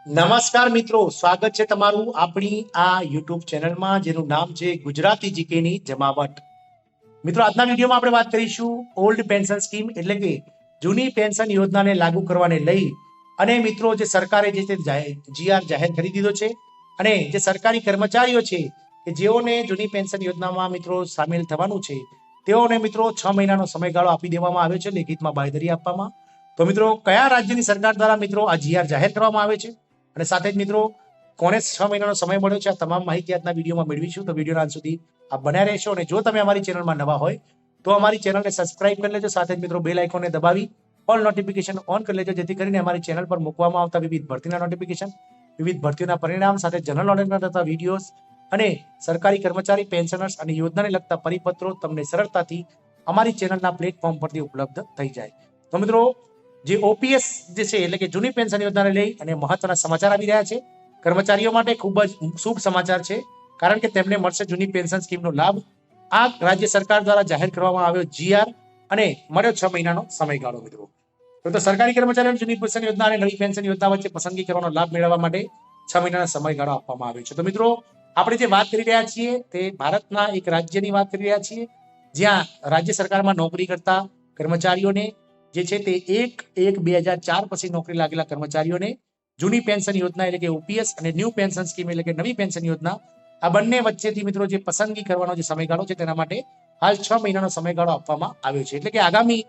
નમસ્કાર મિત્રો, સ્વાગત છે તમારું આપણી આ યુટ્યુબ ચેનલમાં જેનું નામ છે ગુજરાતી જીકેની જમાવટ. મિત્રો, આજના વિડીયોમાં આપણે વાત કરીશું ઓલ્ડ પેન્શન સ્કીમ એટલે કે જૂની પેન્શન યોજનાને લાગુ કરવાને લઈ અને મિત્રો જે સરકારે જે જીઆર જાહેર કરી દીધો છે અને જે સરકારી કર્મચારીઓ છે કે જેઓને જૂની પેન્શન યોજનામાં મિત્રો સામેલ થવાનું છે તેઓને મિત્રો 6 મહિનાનો સમયગાળો આપી દેવામાં આવ્યો છે લેખિતમાં બાંયધરી આપવામાં. તો મિત્રો, કયા રાજ્યની સરકાર દ્વારા મિત્રો આ જીઆર જાહેર કરવામાં આવે છે અને સાથે જ મિત્રો કોને 6 મહિનાનો સમય મળ્યો છે આ તમામ માહિતી આજના વિડીયોમાં મેળવીશું. તો વિડીયોના અંત સુધી આપ બન્યા રહેશો અને જો તમે અમારી ચેનલમાં નવા હોય તો અમારી ચેનલને સબસ્ક્રાઇબ કરી લેજો. સાથે જ મિત્રો બેલ આઇકોનને દબાવી ઓલ નોટિફિકેશન ઓન કરી લેજો, જેથી કરીને અમારી ચેનલ પર મૂકવામાં આવતા વિવિધ ભરતીના નોટિફિકેશન, વિવિધ ભરતીઓના પરિણામ, સાથે જનરલ નોલેજના થતા વિડીયોઝ અને સરકારી કર્મચારી પેન્શનર્સ અને યોજનાને લગતા પરિપત્રો તમને સરળતાથી અમારી ચેનલના પ્લેટફોર્મ પરથી ઉપલબ્ધ થઈ જાય. તો મિત્રો, જે ઓપીએસ જે છે એટલે કે જૂની પેન્શન યોજનાને લઈ અને મહત્વના સમાચાર આવી રહ્યા છે. કર્મચારીઓ માટે ખૂબ જ શુભ સમાચાર છે, કારણ કે તેમને મળશે જૂની પેન્શન સ્કીમનો લાભ. આ રાજ્ય સરકાર દ્વારા જાહેર કરવામાં આવ્યો જીઆર અને મળ્યો 6 મહિનાનો સમયગાળો. મિત્રો, તો સરકારી કર્મચારીઓને જૂની પેન્શન યોજના અને નવી પેન્શન યોજના વચ્ચે પસંદગી કરવાનો લાભ મેળવવા માટે 6 મહિનાનો સમયગાળો આપવામાં આવ્યો છે. તો મિત્રો, આપણે જે વાત કરી રહ્યા છીએ તે ભારતના એક રાજ્યની વાત કરી રહ્યા છીએ, જ્યાં રાજ્ય સરકારમાં નોકરી કરતા કર્મચારીઓને જે છે તે 1/1/2004 પછી નોકરી લાગેલા કર્મચારીઓને જૂની પેન્શન યોજના એટલે કે ઓપીએસ અને ન્યૂ પેન્શન સ્કીમ એટલે કે નવી પેન્શન યોજના આ બંને વચ્ચેથી મિત્રો જે પસંદગી કરવાનો જે સમયગાળો છે તેના માટે હાલ 6 મહિનાનો સમયગાળો આપવામાં આવ્યો છે. એટલે કે આગામી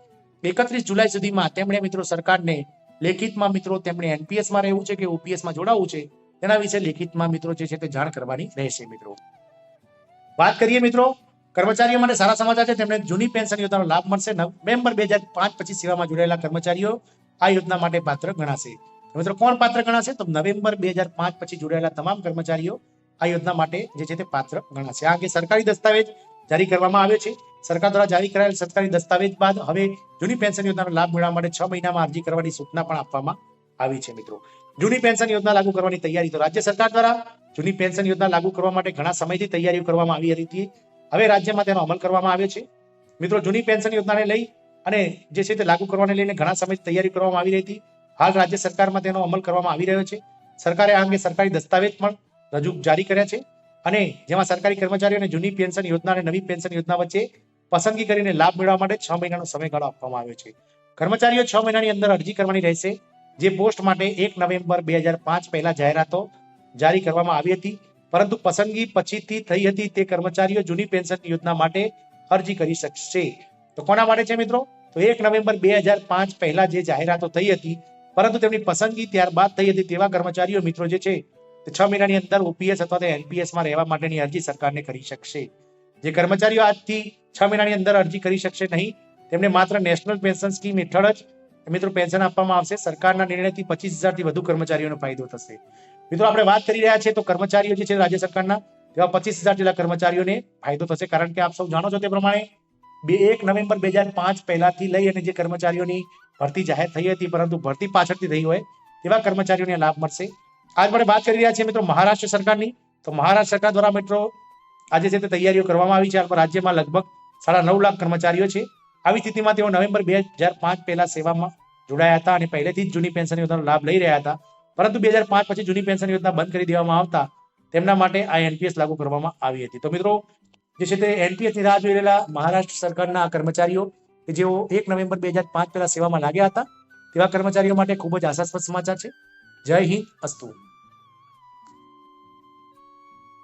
31 જુલાઈ સુધીમાં તેમણે મિત્રો સરકારને લેખિતમાં મિત્રો તેમણે એનપીએસમાં રહેવું છે કે ઓપીએસમાં જોડાવવું છે તેના વિશે લેખિતમાં મિત્રો જે છે તે જાણ કરવાની રહેશે. મિત્રો, વાત કરીએ મિત્રો કર્મચારીઓ માટે સારા સમાચાર છે, તેમને જૂની પેન્શન યોજનાનો લાભ મળશે. નવેમ્બર 2005 પછી સેવામાં જોડાયેલા કર્મચારીઓ આ યોજના માટે પાત્ર ગણાશે. મિત્રો, કોણ પાત્ર ગણાશે? તો નવેમ્બર 2005 પછી જોડાયેલા તમામ કર્મચારીઓ આ યોજના માટે જે છે તે પાત્ર ગણાશે. આ અંગે સરકારી દસ્તાવેજ જારી કરવામાં આવ્યો છે. સરકાર દ્વારા જારી કરાયેલ સરકારી દસ્તાવેજ બાદ હવે જૂની પેન્શન યોજનાનો લાભ મેળવવા માટે 6 મહિનામાં અરજી કરવાની સૂચના પણ આપવામાં આવી છે. મિત્રો, જૂની પેન્શન યોજના લાગુ કરવાની તૈયારી. તો રાજ્ય સરકાર દ્વારા જૂની પેન્શન યોજના લાગુ કરવા માટે ઘણા સમયથી તૈયારીઓ કરવામાં આવી હતી. હવે રાજ્યમાં તેનો અમલ કરવામાં આવ્યો છે. મિત્રો, જૂની પેન્શન યોજનાને લઈ અને જે છે તે લાગુ કરવાને લઈને ઘણા સમયથી તૈયારી કરવામાં આવી રહી હતી. હાલ રાજ્ય સરકારમાં તેનો અમલ કરવામાં આવી રહ્યો છે. સરકારે આ અંગે સરકારી દસ્તાવેજ પણ જારી કર્યા છે અને જેમાં સરકારી કર્મચારીઓને જૂની પેન્શન યોજના અને નવી પેન્શન યોજના વચ્ચે પસંદગી કરીને લાભ મેળવવા માટે 6 મહિનાનો સમયગાળો આપવામાં આવ્યો છે. કર્મચારીઓ 6 મહિનાની અંદર અરજી કરવાની રહેશે. જે પોસ્ટ માટે 1 નવેમ્બર 2005 પહેલા જાહેરાતો જારી કરવામાં આવી હતી, પરંતુ પસંદગી પછીથી થઈ હતી તે કર્મચારીઓ જૂની પેન્શન યોજના માટે અરજી કરી શકશે. તો કોના માટે છે મિત્રો? તો 1 નવેમ્બર 2005 પહેલા જે જાહેરાતો થઈ હતી પરંતુ તેમની પસંદગી ત્યારબાદ થઈ હતી તેવા કર્મચારીઓ મિત્રો જે છે તે 6 મહિનાની અંદર ઓપીએસ અથવા એનપીએસમાં રહેવા માટેની અરજી સરકારને કરી શકશે. જે કર્મચારીઓ આજથી 6 મહિનાની અંદર અરજી કરી શકશે નહીં, તેમને માત્ર નેશનલ પેન્શન સ્કીમ હેઠળ જ મિત્રો પેન્શન આપવામાં આવશે. સરકારના નિર્ણયથી 25,000 થી વધુ કર્મચારીઓનો ફાયદો થશે. મિત્રો, આપણે વાત કરી રહ્યા છીએ તો કર્મચારીઓ જે છે રાજ્ય સરકારના તેવા 25,000 જેટલા કર્મચારીઓને ફાયદો થશે, કારણ કે આપ સૌ જાણો છો તે પ્રમાણે 1 નવેમ્બર 2005 પહેલાથી લઈ અને જે કર્મચારીઓની ભરતી જાહેર થઈ હતી પરંતુ ભરતી પાછળથી થઈ હોય તેવા કર્મચારીઓને લાભ મળશે. આજ આપણે વાત કરી રહ્યા છીએ મિત્રો મહારાષ્ટ્ર સરકારની. તો મહારાષ્ટ્ર સરકાર દ્વારા મિત્રો આજે છે તે તૈયારીઓ કરવામાં આવી છે. હાલ રાજ્યમાં લગભગ 9.5 લાખ કર્મચારીઓ છે. આવી સ્થિતિમાં તેઓ નવેમ્બર 2005 પહેલા સેવામાં જોડાયા હતા અને પહેલેથી જ જૂની પેન્શન યોજનાનો લાભ લઈ રહ્યા હતા, પરંતુ 2005 પછી જૂની પેન્શન યોજના બંધ કરી દેવામાં આવતા તેમના માટે આ એનપીએસ લાગુ કરવામાં આવી હતી. તો મિત્રો, જે છે તે એનપીએસ ની રાહ જોઈ રહેલા મહારાષ્ટ્ર સરકારના કર્મચારીઓ કે જેઓ 1 નવેમ્બર 2005 પહેલા સેવામાં લાગ્યા હતા તેવા કર્મચારીઓ માટે ખૂબ જ આશાસ્પદ સમાચાર છે. જય હિન્દ, અસ્તુ.